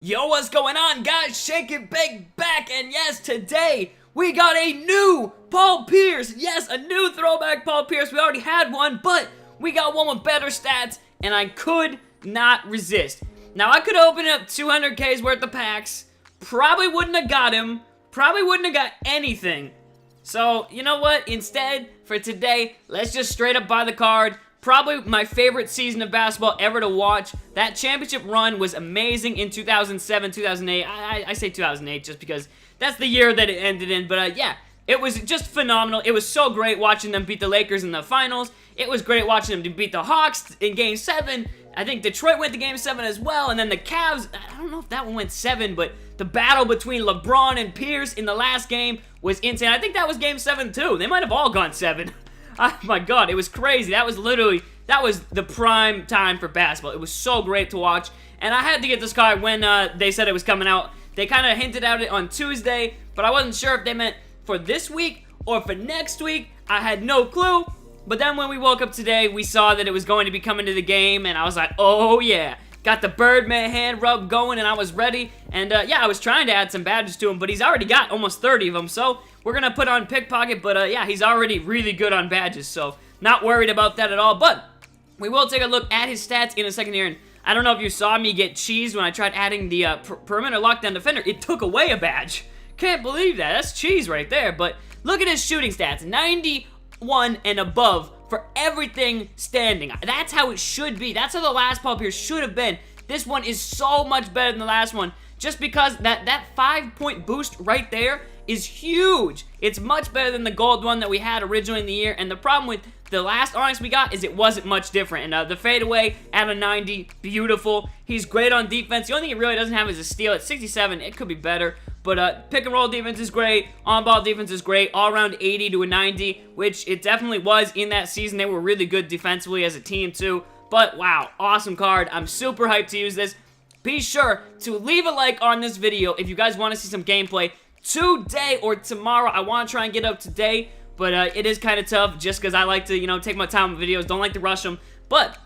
Yo, what's going on, guys? Shake It Bake back, and yes, today we got a new Paul Pierce. Yes, a new throwback Paul Pierce. We already had one, but we got one with better stats, and I could not resist. Now, I could open up 200K's worth of packs. Probably wouldn't have got him. Probably wouldn't have got anything. So, you know what? Instead, for today, let's just straight up buy the card. Probably my favorite season of basketball ever to watch. That championship run was amazing in 2007, 2008. I say 2008 just because that's the year that it ended in. But yeah, it was just phenomenal. It was so great watching them beat the Lakers in the finals. It was great watching them beat the Hawks in Game 7. I think Detroit went to Game 7 as well. And then the Cavs, I don't know if that one went 7, but the battle between LeBron and Pierce in the last game was insane. I think that was Game 7 too. They might have all gone 7. Oh my god, it was crazy. That was the prime time for basketball. It was so great to watch. And I had to get this card when they said it was coming out. They kind of hinted at it on Tuesday, but I wasn't sure if they meant for this week or for next week. I had no clue. But then when we woke up today, we saw that it was going to be coming to the game, and I was like, oh yeah. Got the Birdman hand rub going, and I was ready. And yeah, I was trying to add some badges to him, but he's already got almost 30 of them. So we're going to put on Pickpocket, but yeah, he's already really good on badges. So not worried about that at all. But we will take a look at his stats in a second here. And I don't know if you saw me get cheesed when I tried adding the perimeter lockdown defender. It took away a badge. Can't believe that. That's cheese right there. But look at his shooting stats. 91 and above for everything standing. That's how it should be. That's how the last Paul Pierce should have been. This one is so much better than the last one just because that 5-point boost right there is huge. It's much better than the gold one that we had originally in the year, and the problem with the last ONYX we got is it wasn't much different. And the fadeaway at a 90, beautiful. He's great on defense. The only thing he really doesn't have is a steal at 67. It could be better. But pick and roll defense is great. On-ball defense is great. All around 80 to a 90, which it definitely was in that season. They were really good defensively as a team too. But wow, awesome card. I'm super hyped to use this. Be sure to leave a like on this video if you guys want to see some gameplay today or tomorrow. I want to try and get up today, but it is kind of tough just because I like to, you know, take my time with videos. Don't like to rush them. But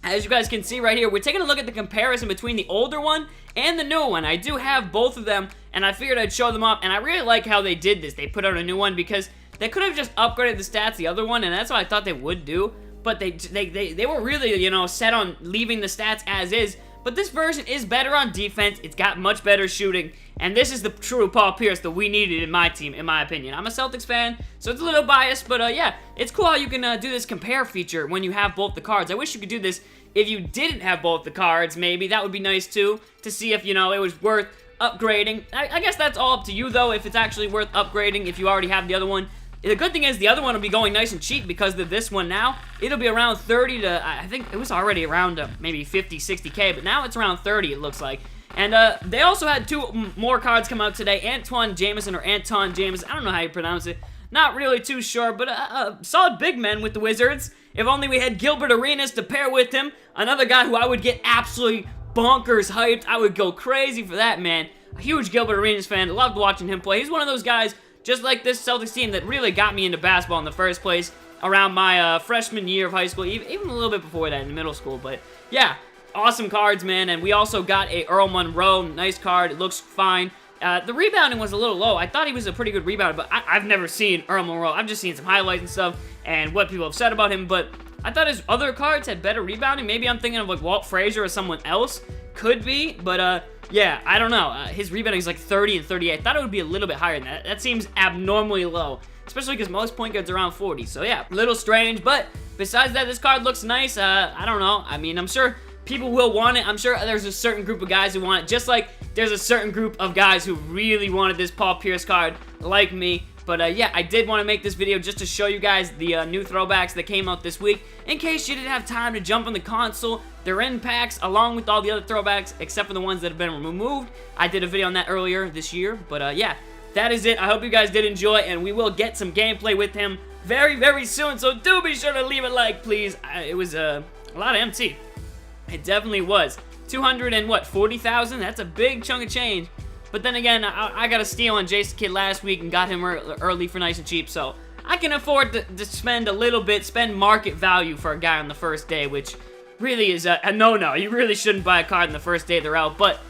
as you guys can see right here, we're taking a look at the comparison between the older one and the new one. I do have both of them, and I figured I'd show them up, and I really like how they did this. They put out a new one because they could have just upgraded the stats the other one, and that's what I thought they would do, but they were really, you know, set on leaving the stats as is. But this version is better on defense. It's got much better shooting. And this is the true Paul Pierce that we needed in my team, in my opinion. I'm a Celtics fan, so it's a little biased. But yeah, it's cool how you can do this compare feature when you have both the cards. I wish you could do this if you didn't have both the cards, maybe. That would be nice, too, to see if, you know, it was worth upgrading. I guess that's all up to you, though, if it's actually worth upgrading if you already have the other one. The good thing is the other one will be going nice and cheap because of this one now. It'll be around 30 to, I think it was already around maybe 50, 60K, but now it's around 30, it looks like. And they also had two more cards come out today. Antoine Jameson, or Anton Jameson, I don't know how you pronounce it. Not really too sure, but solid big men with the Wizards. If only we had Gilbert Arenas to pair with him. Another guy who I would get absolutely bonkers hyped. I would go crazy for that, man. A huge Gilbert Arenas fan. Loved watching him play. He's one of those guys, just like this Celtics team, that really got me into basketball in the first place around my freshman year of high school, even a little bit before that in middle school. But yeah, awesome cards, man. And we also got a Earl Monroe, nice card. It looks fine. The rebounding was a little low. I thought he was a pretty good rebounder, but I've never seen Earl Monroe. I've just seen some highlights and stuff and what people have said about him, but I thought his other cards had better rebounding. Maybe I'm thinking of like Walt Frazier or someone else. Could be, but yeah, I don't know. His rebounding is like 30 and 38. I thought it would be a little bit higher than that. That seems abnormally low, especially because most point guards are around 40. So yeah, a little strange, but besides that, this card looks nice. I don't know. I mean, I'm sure people will want it. I'm sure there's a certain group of guys who want it, just like there's a certain group of guys who really wanted this Paul Pierce card, like me. But yeah, I did want to make this video just to show you guys the new throwbacks that came out this week. In case you didn't have time to jump on the console, they're in packs along with all the other throwbacks, except for the ones that have been removed. I did a video on that earlier this year. But yeah, that is it. I hope you guys did enjoy, and we will get some gameplay with him very, very soon. So do be sure to leave a like, please. It was a lot of MT. It definitely was. 240,000? That's a big chunk of change. But then again, I got a steal on Jason Kidd last week and got him early for nice and cheap, so I can afford to spend a little bit, spend market value for a guy on the first day, which really is a no-no. You really shouldn't buy a card on the first day they're out, but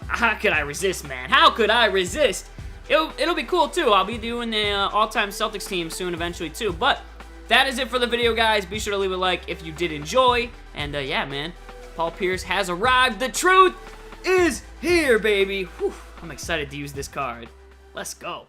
How could I resist, man? How could I resist? It'll be cool, too. I'll be doing the all-time Celtics team soon, eventually, too. But that is it for the video, guys. Be sure to leave a like if you did enjoy. And, yeah, man, Paul Pierce has arrived. The truth is here, baby. Whew, I'm excited to use this card. Let's go.